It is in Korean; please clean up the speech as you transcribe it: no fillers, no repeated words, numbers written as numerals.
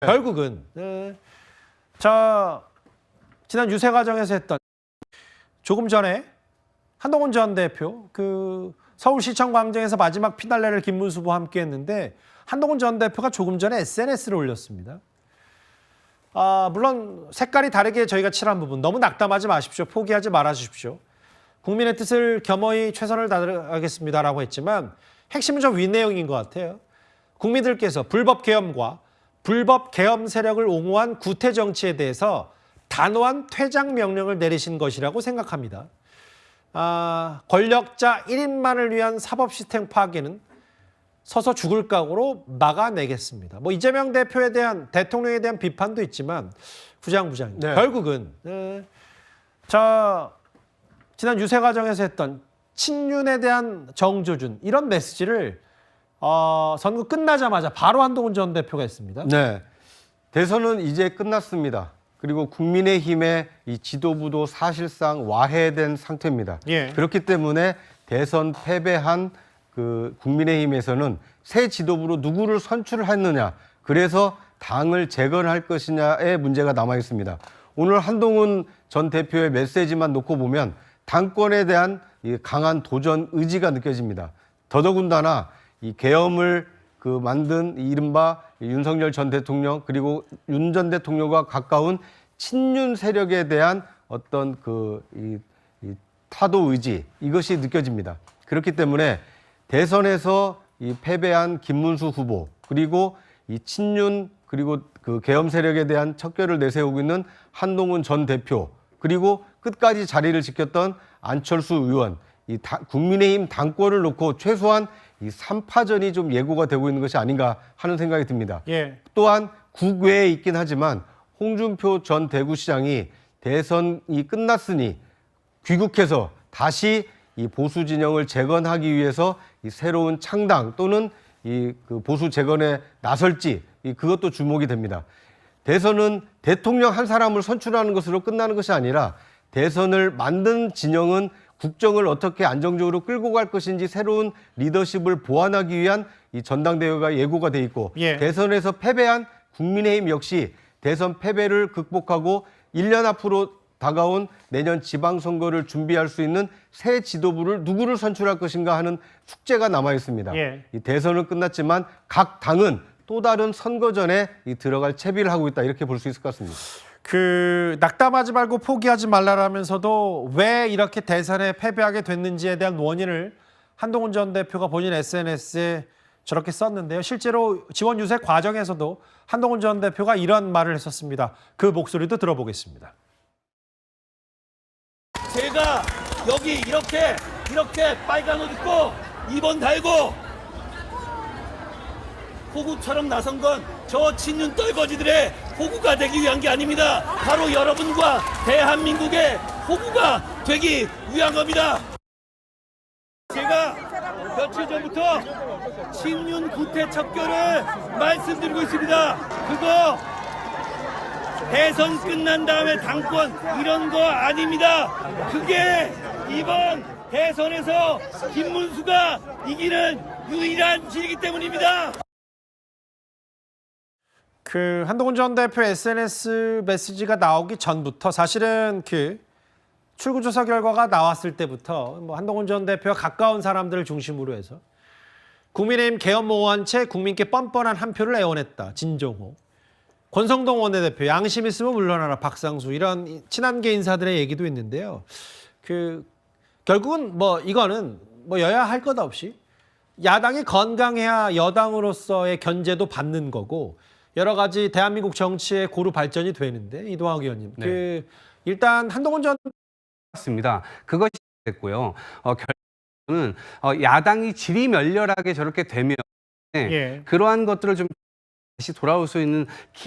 결국은 지난 유세 과정에서 했던 조금 전에 한동훈 전 대표 서울시청 광장에서 마지막 피날레를 김문수 후보와 함께 했는데 한동훈 전 대표가 조금 전에 SNS를 올렸습니다. 물론 색깔이 다르게 저희가 칠한 부분 너무 낙담하지 마십시오. 포기하지 말아 주십시오. 국민의 뜻을 겸허히 최선을 다하겠습니다라고 했지만 핵심은 저 윗내용인 것 같아요. 국민들께서 불법 계엄과 불법 계엄 세력을 옹호한 구태 정치에 대해서 단호한 퇴장 명령을 내리신 것이라고 생각합니다. 권력자 1인만을 위한 사법 시스템 파괴는 서서 죽을 각오로 막아내겠습니다. 이재명 대표에 대한 대통령에 대한 비판도 있지만 부장입니다. 네. 결국은 지난 유세 과정에서 했던 친윤에 대한 정조준 이런 메시지를 선거 끝나자마자 바로 한동훈 전 대표가 했습니다. 네, 대선은 이제 끝났습니다. 그리고 국민의힘의 이 지도부도 사실상 와해된 상태입니다. 예. 그렇기 때문에 대선 패배한 국민의힘에서는 새 지도부로 누구를 선출했느냐, 그래서 당을 재건할 것이냐의 문제가 남아 있습니다. 오늘 한동훈 전 대표의 메시지만 놓고 보면 당권에 대한 이 강한 도전 의지가 느껴집니다. 더더군다나 이 계엄을 만든 이른바 윤석열 전 대통령 그리고 윤 전 대통령과 가까운 친윤 세력에 대한 어떤 이 타도 의지, 이것이 느껴집니다. 그렇기 때문에 대선에서 이 패배한 김문수 후보 그리고 이 친윤 그리고 계엄 세력에 대한 척결을 내세우고 있는 한동훈 전 대표 그리고 끝까지 자리를 지켰던 안철수 의원, 국민의힘 당권을 놓고 최소한 이 3파전이 좀 예고가 되고 있는 것이 아닌가 하는 생각이 듭니다. 예. 또한 국외에 있긴 하지만 홍준표 전 대구시장이 대선이 끝났으니 귀국해서 다시 이 보수 진영을 재건하기 위해서 이 새로운 창당 또는 보수 재건에 나설지 그것도 주목이 됩니다. 대선은 대통령 한 사람을 선출하는 것으로 끝나는 것이 아니라 대선을 만든 진영은 국정을 어떻게 안정적으로 끌고 갈 것인지 새로운 리더십을 보완하기 위한 이 전당대회가 예고가 돼 있고 예. 대선에서 패배한 국민의힘 역시 대선 패배를 극복하고 1년 앞으로 다가온 내년 지방선거를 준비할 수 있는 새 지도부를 누구를 선출할 것인가 하는 숙제가 남아 있습니다. 예. 이 대선은 끝났지만 각 당은 또 다른 선거전에 들어갈 채비를 하고 있다, 이렇게 볼 수 있을 것 같습니다. 낙담하지 말고 포기하지 말라라면서도 왜 이렇게 대선에 패배하게 됐는지에 대한 원인을 한동훈 전 대표가 본인 SNS에 저렇게 썼는데요. 실제로 지원 유세 과정에서도 한동훈 전 대표가 이런 말을 했었습니다. 그 목소리도 들어보겠습니다. 제가 여기 이렇게 빨간 옷 입고 2번 달고 호구처럼 나선 건 저 친윤 떨거지들의 호구가 되기 위한 게 아닙니다. 바로 여러분과 대한민국의 호구가 되기 위한 겁니다. 제가 며칠 전부터 친윤 구태 척결을 말씀드리고 있습니다. 그거 대선 끝난 다음에 당권 이런 거 아닙니다. 그게 이번 대선에서 김문수가 이기는 유일한 길이기 때문입니다. 한동훈 전 대표 SNS 메시지가 나오기 전부터 사실은 출구조사 결과가 나왔을 때부터 한동훈 전 대표와 가까운 사람들을 중심으로 해서 국민의힘 계엄 모호한 채 국민께 뻔뻔한 한 표를 애원했다. 진종호. 권성동 원내대표 양심 있으면 물러나라. 박상수. 이런 친한계 인사들의 얘기도 있는데요. 결국은 이거는 여야 할 것 없이 야당이 건강해야 여당으로서의 견제도 받는 거고 여러 가지 대한민국 정치의 고루 발전이 되는데 이동학 의원님. 네. 일단 한동훈 전 맞습니다. 그것이 됐고요. 결국은 야당이 질이 멸렬하게 저렇게 되면 예. 그러한 것들을 좀 다시 돌아올 수 있는